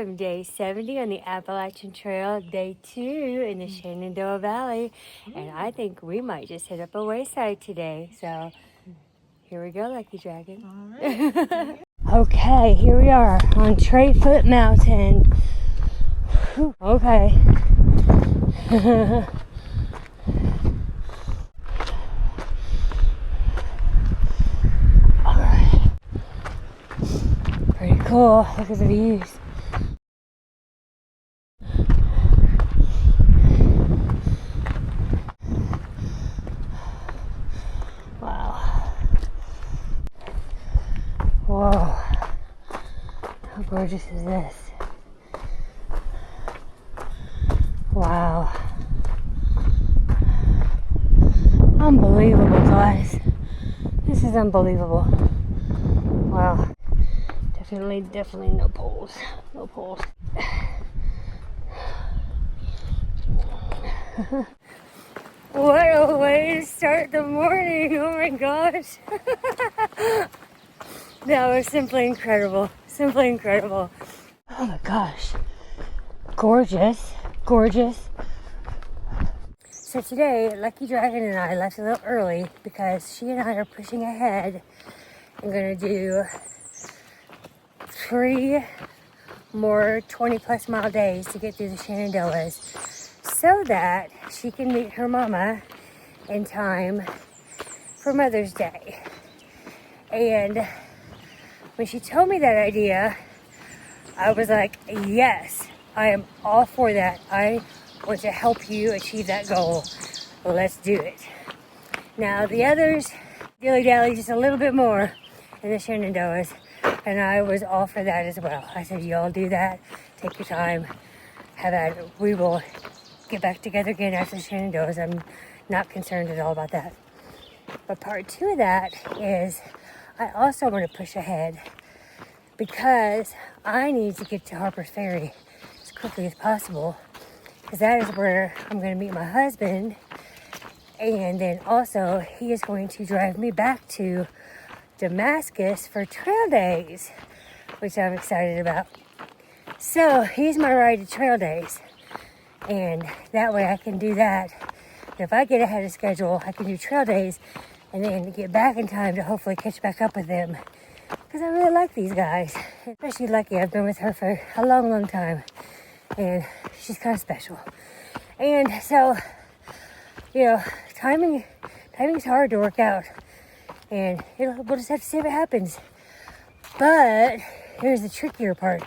welcome. Day 70 on the Appalachian Trail, day 2 in the Shenandoah Valley. And I think we might just hit up a Wayside today. So here we go, Lucky Dragon. All right. Okay, here we are on Foot Mountain. Whew, okay. Alright. Pretty cool. Look at the views. Wow. Whoa. How gorgeous is this? Wow. Unbelievable, guys. This is unbelievable. Wow. Definitely no poles. No poles. What a way to start the morning. Oh my gosh. That was simply incredible. Simply incredible. Oh my gosh. Gorgeous. Gorgeous. So today, Lucky Dragon and I left a little early because she and I are pushing ahead and going to do 3 more 20-plus mile days to get through the Shenandoahs so that she can meet her mama in time for Mother's Day. And when she told me that idea, I was like, yes, I am all for that. I want to help you achieve that goal. Let's do it. Now the others dilly-dally just a little bit more in the Shenandoahs, and I was all for that as well. I said, y'all do that, take your time, have at it. We will get back together again after the Shenandoahs. I'm not concerned at all about that. But part 2 of that is I also want to push ahead because I need to get to Harper's Ferry as quickly as possible, because that is where I'm going to meet my husband, and then also he is going to drive me back to Damascus for trail days, which I'm excited about. So he's my ride to trail days, and that way I can do that. And if I get ahead of schedule, I can do trail days and then get back in time to hopefully catch back up with them, because I really like these guys, especially Lucky. I've been with her for a long time, and she's kind of special. And so, you know, timing's hard to work out, and we'll just have to see if it happens. But here's the trickier part.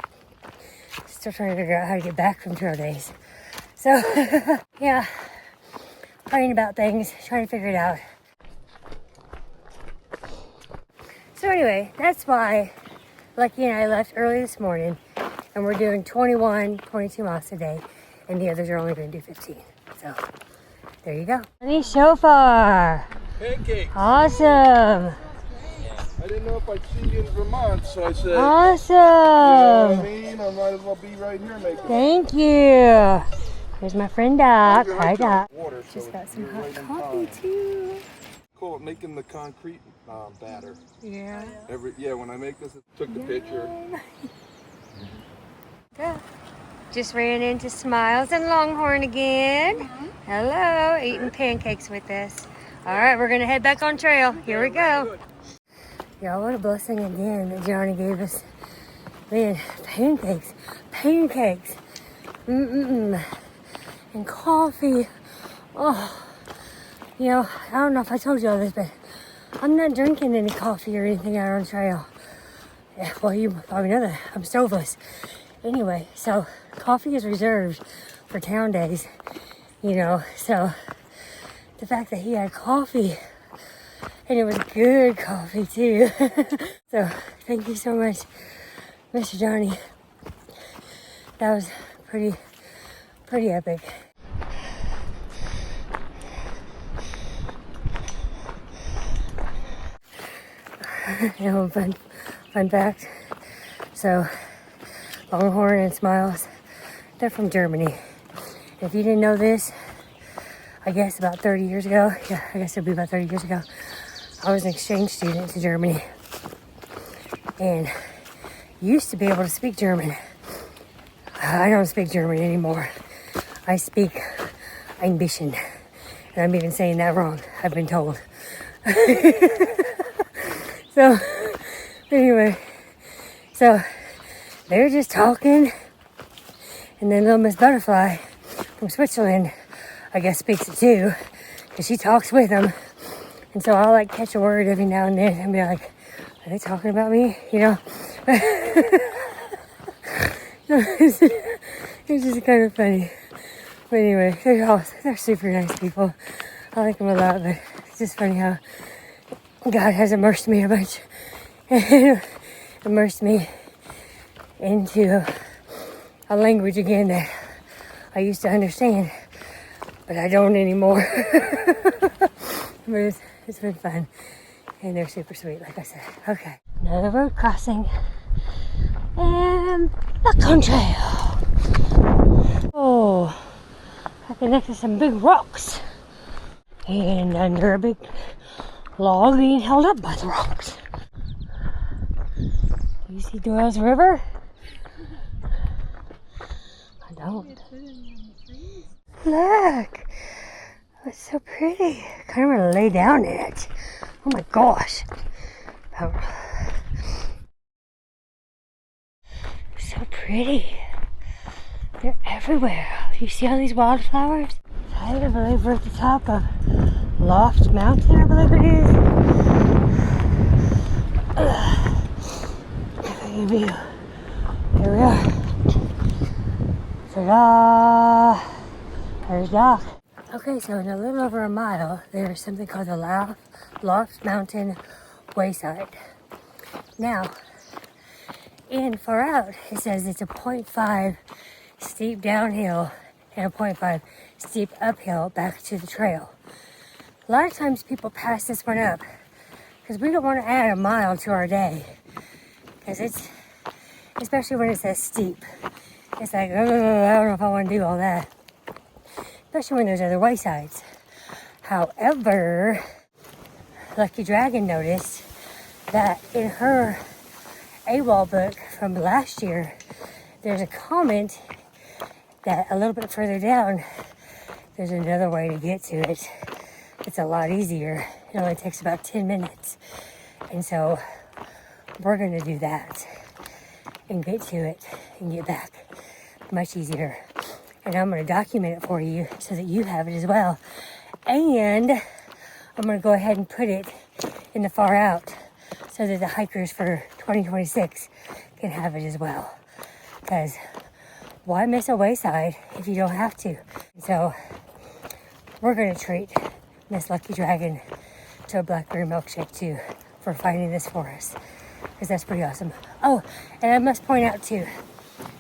Still trying to figure out how to get back from trail days. So, yeah, praying about things, trying to figure it out. So anyway, that's why Lucky and I left early this morning, and we're doing 21, 22 miles a day, and the others are only going to do 15. So, there you go. Honey Shofar. Pancakes. Awesome. I didn't know if I'd see you in Vermont, so I said, Awesome. you know what I mean? I might as well be right here making it. Thank you. Here's my friend Doc. Hi, Doc. Water, so She's got some you're hot right in coffee, time. too. Cool, making the concrete batter. Yeah. When I make this, I took the picture. Yeah. Just ran into Smiles and Longhorn again. Hello, eating pancakes with us. All right, we're gonna head back on trail. Here we go. Y'all, what a blessing again that Johnny gave us. Man, pancakes. And coffee. Oh, you know, I don't know if I told you all this, but I'm not drinking any coffee or anything out on trail. Yeah, well, you probably know that. I'm stoveless. Anyway, so coffee is reserved for town days, you know, so the fact that he had coffee, and it was good coffee too. So thank you so much, Mr. Johnny. That was pretty epic. You know, fun fact. So Longhorn and Smiles, they're from Germany. If you didn't know this, I guess about 30 years ago, yeah, I guess it'd be about 30 years ago, I was an exchange student to Germany and used to be able to speak German. I don't speak German anymore. I speak ein bisschen. And I'm even saying that wrong, I've been told. So, anyway, so they're just talking. And then little Miss Butterfly from Switzerland, I guess, speaks it too. Because she talks with them. And so I'll like catch a word every now and then and be like, are they talking about me? You know? It's just kind of funny. But anyway, they're super nice people. I like them a lot, but it's just funny how God has immersed me a bunch. Immersed me into a language again that I used to understand, but I don't anymore. But it's been fun, and they're super sweet, like I said. Okay, another road crossing, and back on trail. Oh, I connected some big rocks, and under a big log being held up by the rocks. You see Doyle's River? I don't. Look! It's so pretty. I kind of want to lay down in it. Oh my gosh. Oh. So pretty. They're everywhere. You see all these wildflowers? I believe we're at the top of Loft Mountain, I believe it is. Look view. Here we are. Ta-da! There's Doc. Okay, so in a little over a mile, there's something called the Loft Mountain Wayside. Now, in far out, it says it's a 0.5 steep downhill and a 0.5 steep uphill back to the trail. A lot of times people pass this one up because we don't want to add a mile to our day. Because it's, especially when it says steep, it's like, oh, I don't know if I want to do all that. Especially when there's other waysides. However, Lucky Dragon noticed that in her AWOL book from last year, there's a comment that a little bit further down, there's another way to get to it. It's a lot easier. It only takes about 10 minutes. And so we're going to do that and get to it and get back much easier. And I'm going to document it for you so that you have it as well. And I'm going to go ahead and put it in the far out so that the hikers for 2026 can have it as well. Because why miss a wayside if you don't have to? So we're going to treat Miss Lucky Dragon to a blackberry milkshake too for finding this for us. Because that's pretty awesome. Oh, and I must point out too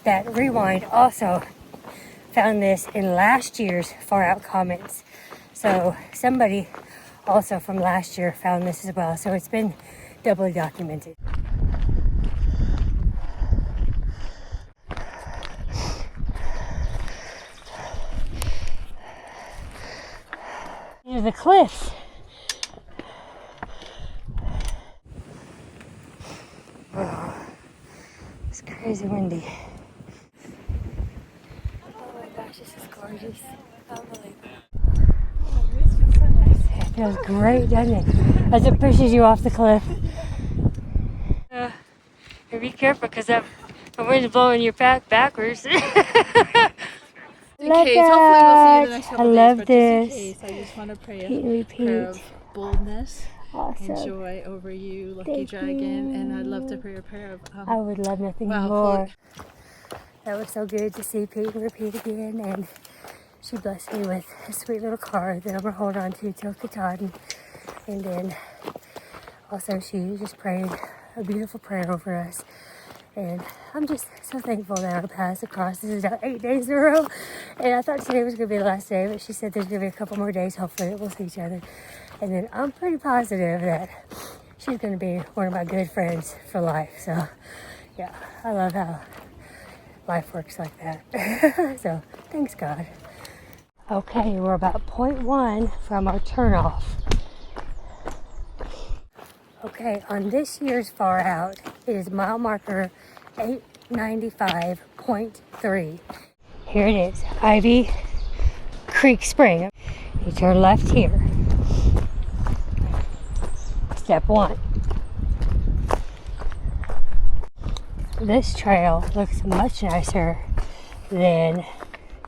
that Rewind also found this in last year's far out comments. So somebody also from last year found this as well. So it's been doubly documented. These are the cliffs. Oh, it's crazy windy. Oh my gosh, this is gorgeous. Unbelievable. Oh, this feels so nice. It feels great, doesn't it? As it pushes you off the cliff. Be careful because the wind's blowing your back backwards. In case, hopefully we'll see you the next couple I days, love but this. just in case, I just want to pray Repeat, a prayer of boldness awesome. and joy over you, Lucky Thank Dragon, you. and I'd love to pray a prayer of I would love nothing more. That was so good to see Pete and repeat again, and she blessed me with a sweet little card that I'm going to hold on to till Katahdin. And then also she just prayed a beautiful prayer over us. And I'm just so thankful that our paths across. This is now 8 days in a row. And I thought today was going to be the last day, but she said there's going to be a couple more days, hopefully, that we'll see each other. And then I'm pretty positive that she's going to be one of my good friends for life. So, yeah, I love how life works like that. So, thanks, God. Okay, we're about 0.1 from our turnoff. Okay, on this year's far out, it is mile marker 95.3. Here it is, Ivy Creek Spring. You turn left here. Step 1. This trail looks much nicer than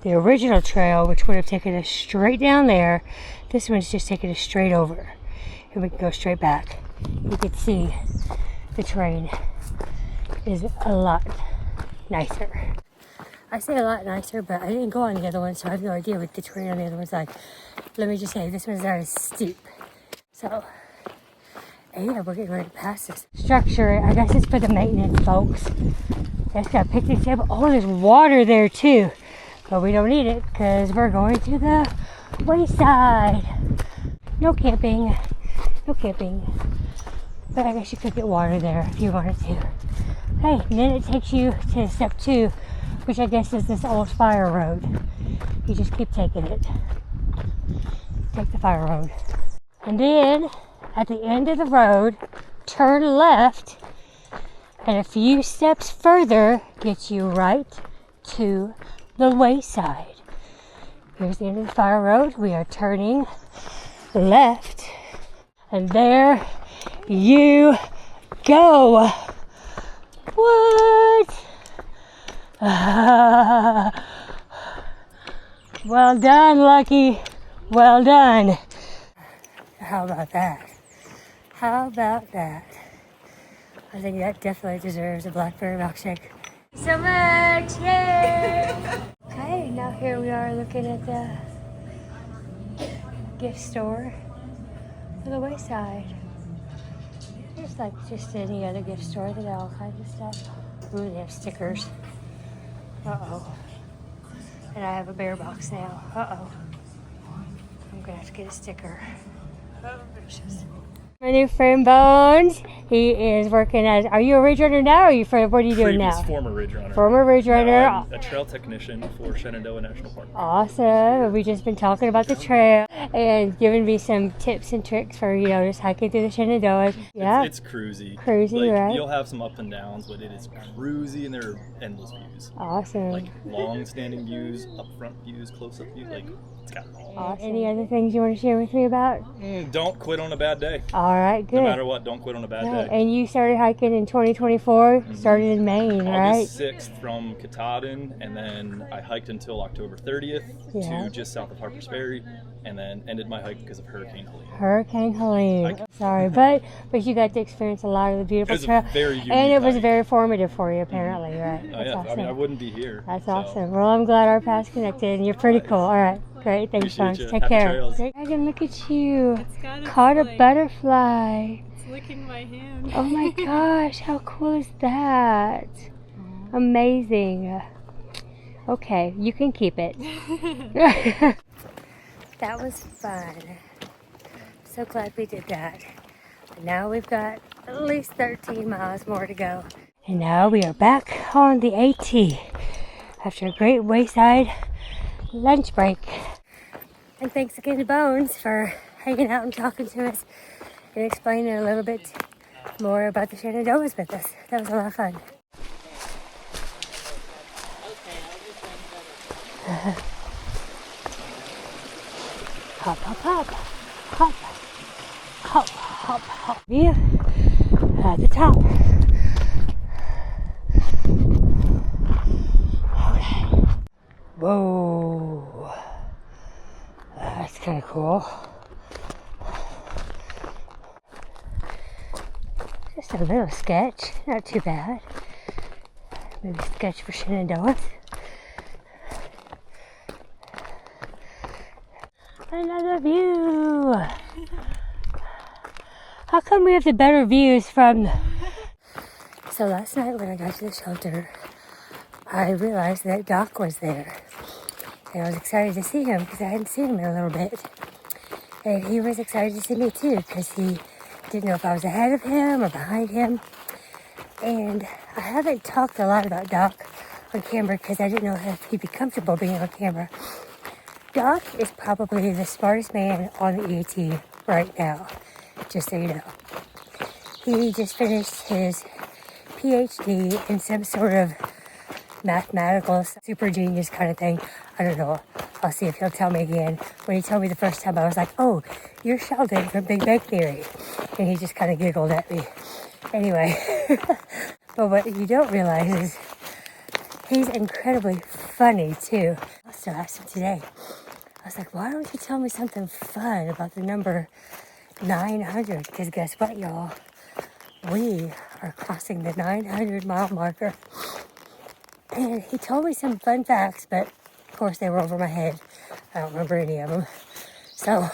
the original trail, which would have taken us straight down there. This one's just taking us straight over, and we can go straight back. You can see the terrain is a lot nicer. I say a lot nicer, but I didn't go on the other one, so I have no idea what the terrain on the other one's like. Let me just say, this one's not as steep. So, yeah, we're getting ready to pass this structure. I guess it's for the maintenance folks. It's got a picnic table. Oh, there's water there too. But we don't need it because we're going to the Wayside. No camping. No camping. But I guess you could get water there if you wanted to. Okay, and then it takes you to step 2, which I guess is this old fire road. You just keep taking it. Take the fire road. And then at the end of the road, turn left, and a few steps further gets you right to the Wayside. Here's the end of the fire road. We are turning left, and there you go. What? Well done, Lucky. Well done. How about that? How about that? I think that definitely deserves a blackberry milkshake. So much! Yay! Okay, now here we are looking at the gift store for the Wayside. It's like just any other gift store. They got all kinds of stuff. Ooh, they have stickers. Uh-oh. And I have a bear box now. Uh-oh. I'm gonna have to get a sticker. Oh, gracious. My new friend Bones, he is working as, are you a ridge runner now, or what are you doing now? Former ridge runner. Former ridge runner. I'm a trail technician for Shenandoah National Park. Awesome. We've just been talking about the trail and giving me some tips and tricks for, just hiking through the Shenandoah. Yeah. It's cruisy. Cruisy, right? You'll have some up and downs, but it is cruisy, and there are endless views. Awesome. Like long standing views, up front views, close up views, it's got it all. Awesome. Any other things you want to share with me about? Don't quit on a bad day. All right, good. No matter what, don't quit on a bad day. And you started hiking in 2024, started in Maine, right? August 6th from Katahdin, and then I hiked until October 30th to just south of Harper's Ferry, and then ended my hike because of Hurricane Helene. Hurricane Helene. Sorry, but you got to experience a lot of the beautiful trail. And it was hike. very formative for you, apparently, right? Oh, yeah. Awesome. I mean, I wouldn't be here. That's awesome. Well, I'm glad our paths connected, and you're pretty cool. All right. Great. Thanks, Bones. Take Happy care. trails. Dragon, look at you. Caught a butterfly. It's licking my hand. Oh my gosh, how cool is that? Amazing. Okay, you can keep it. That was fun. So glad we did that. And now we've got at least 13 miles more to go. And now we are back on the AT after a great Wayside lunch break. And thanks again to Bones for hanging out and talking to us and explaining a little bit more about the Shenandoahs with us. That was a lot of fun. Hop, hop, hop, hop, hop, hop, hop. View at the top. Okay. Whoa. That's kind of cool. Just a little sketch, not too bad. Maybe sketch for Shenandoah. Another view. How come we have the better views from? So last night when I got to the shelter, I realized that Doc was there. And I was excited to see him because I hadn't seen him in a little bit. And he was excited to see me too because he didn't know if I was ahead of him or behind him. And I haven't talked a lot about Doc on camera because I didn't know if he'd be comfortable being on camera. Doc is probably the smartest man on the EAT right now, just so you know. He just finished his PhD in some sort of mathematical super genius kind of thing. I don't know. I'll see if he'll tell me again. When he told me the first time, I was like, oh, you're Sheldon from Big Bang Theory. And he just kind of giggled at me. Anyway, but what you don't realize is he's incredibly funny too. I also asked him today. I was like, why don't you tell me something fun about the number 900? Because guess what, y'all? We are crossing the 900 mile marker. And he told me some fun facts, but of course they were over my head. I don't remember any of them. So,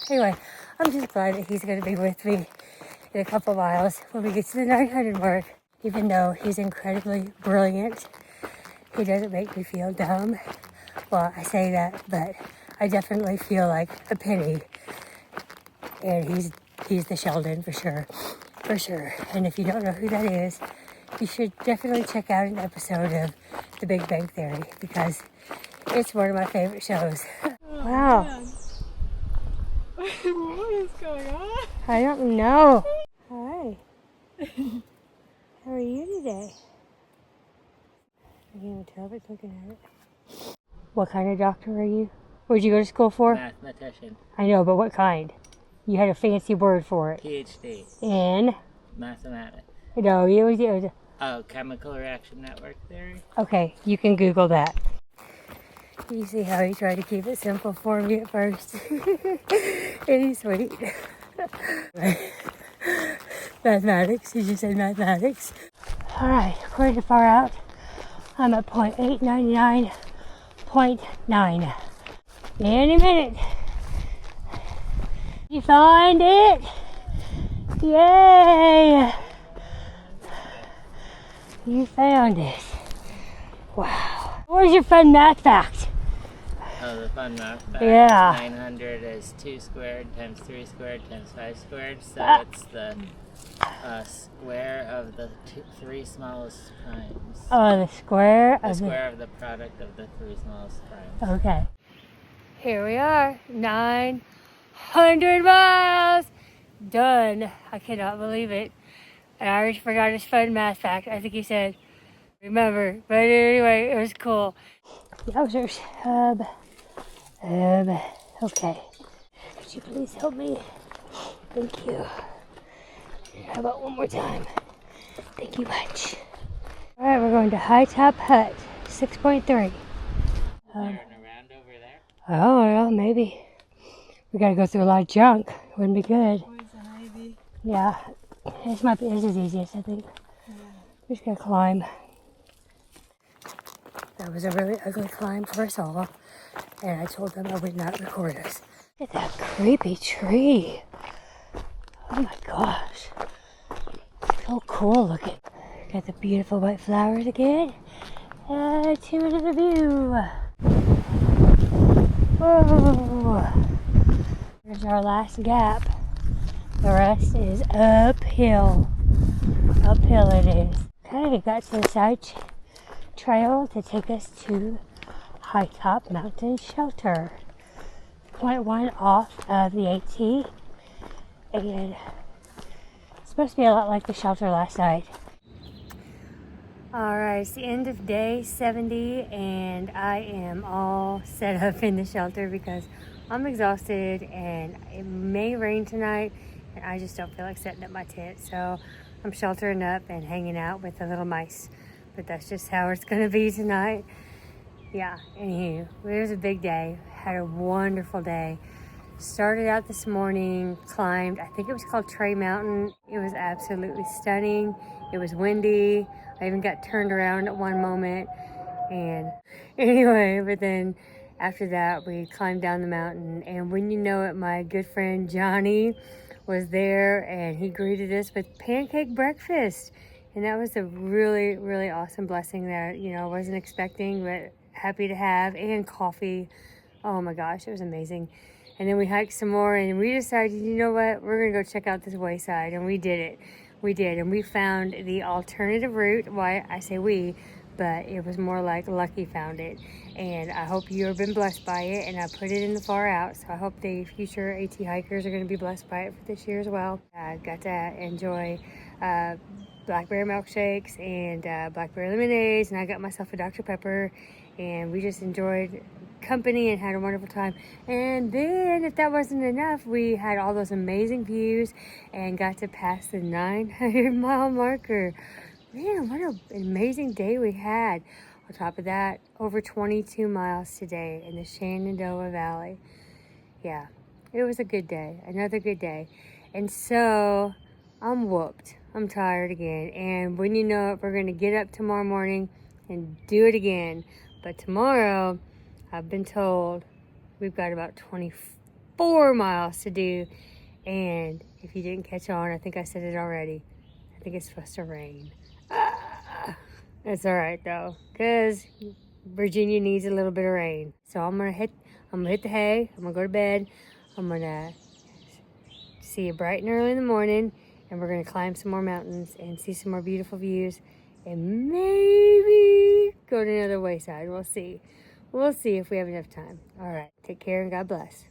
anyway, I'm just glad that he's going to be with me in a couple miles when we get to the 900 mark. Even though he's incredibly brilliant, he doesn't make me feel dumb. Well, I say that, but I definitely feel like a penny. And he's the Sheldon for sure. For sure. And if you don't know who that is, you should definitely check out an episode of The Big Bang Theory because it's one of my favorite shows. Oh, wow. man. What is going on? I don't know. Hi. How are you today? I can't even tell by looking at it. What kind of doctor are you? What did you go to school for? Mathematician. I know, but what kind? You had a fancy word for it. PhD. In? Mathematics. No, it was Oh, chemical reaction network theory? okay, you can Google that. You see how he tried to keep it simple for me at first. And he's sweet. Mathematics, he just said mathematics. Alright, according to Far Out, I'm at 0.899.9. Any minute. You find it? Yay! You found it. Wow. Where's your fun math fact? Oh, the fun math fact. Yeah. 900 is 2 squared times 3 squared times 5 squared, so it's the square of the 3 smallest primes. Oh, the square The of square of the product of the 3 smallest primes. Okay. Here we are, 900 miles. Done. I cannot believe it. And I already forgot his fun math fact. I think he said, remember. But anyway, it was cool. Yowzers. Okay. Could you please help me? Thank you. How about one more time? Thank you much. All right, we're going to Hightop Hut, 6.3. Turn around over there? Oh, well, maybe. We gotta go through a lot of junk. Wouldn't be good. Poison ivy. Yeah, this is easiest, I think. Yeah. We're just gonna climb. That was a really ugly climb for us all, and I told them I would not record us. Look at that creepy tree. Oh my gosh. So cool looking. Got the beautiful white flowers again. And to the view. Whoa. Here's our last gap. The rest is uphill. Uphill it is. Okay, got to the side trail to take us to Hightop Mountain Shelter. 0.1 off of the AT. And it's supposed to be a lot like the shelter last night. Alright, it's the end of day 70 and I am all set up in the shelter because I'm exhausted and it may rain tonight and I just don't feel like setting up my tent. So I'm sheltering up and hanging out with the little mice. But that's just how it's going to be tonight. Yeah, anywho, it was a big day. Had a wonderful day. Started out this morning, climbed, I think it was called Trey Mountain. It was absolutely stunning. It was windy. I even got turned around at one moment. And anyway, but then after that, we climbed down the mountain. And when you know it, my good friend Johnny was there and he greeted us with pancake breakfast. And that was a really, really awesome blessing that, you know, I wasn't expecting, but happy to have, and coffee. Oh my gosh, it was amazing. And then we hiked some more and we decided, you know what, we're gonna go check out this Wayside, and we did it. We did, and we found the alternative route. Why I say we, but it was more like Lucky found it. And I hope you have been blessed by it, and I put it in the Far Out, so I hope the future AT hikers are gonna be blessed by it for this year as well. I got to enjoy blackberry milkshakes and blackberry lemonades, and I got myself a Dr. Pepper, and we just enjoyed company and had a wonderful time. And then, if that wasn't enough, we had all those amazing views and got to pass the 900-mile marker. Man, what an amazing day we had. On top of that, over 22 miles today in the Shenandoah Valley. Yeah, it was a good day, another good day. And so, I'm whooped. I'm tired again. And when you know it, we're going to get up tomorrow morning and do it again. But tomorrow, I've been told we've got about 24 miles to do. And if you didn't catch on, I think I said it already. I think it's supposed to rain. It's all right though, because Virginia needs a little bit of rain. So I'm gonna hit the hay. I'm gonna go to bed. I'm gonna see you bright and early in the morning, and we're gonna climb some more mountains and see some more beautiful views, and maybe go to another Wayside. We'll see. We'll see if we have enough time. All right. Take care and God bless.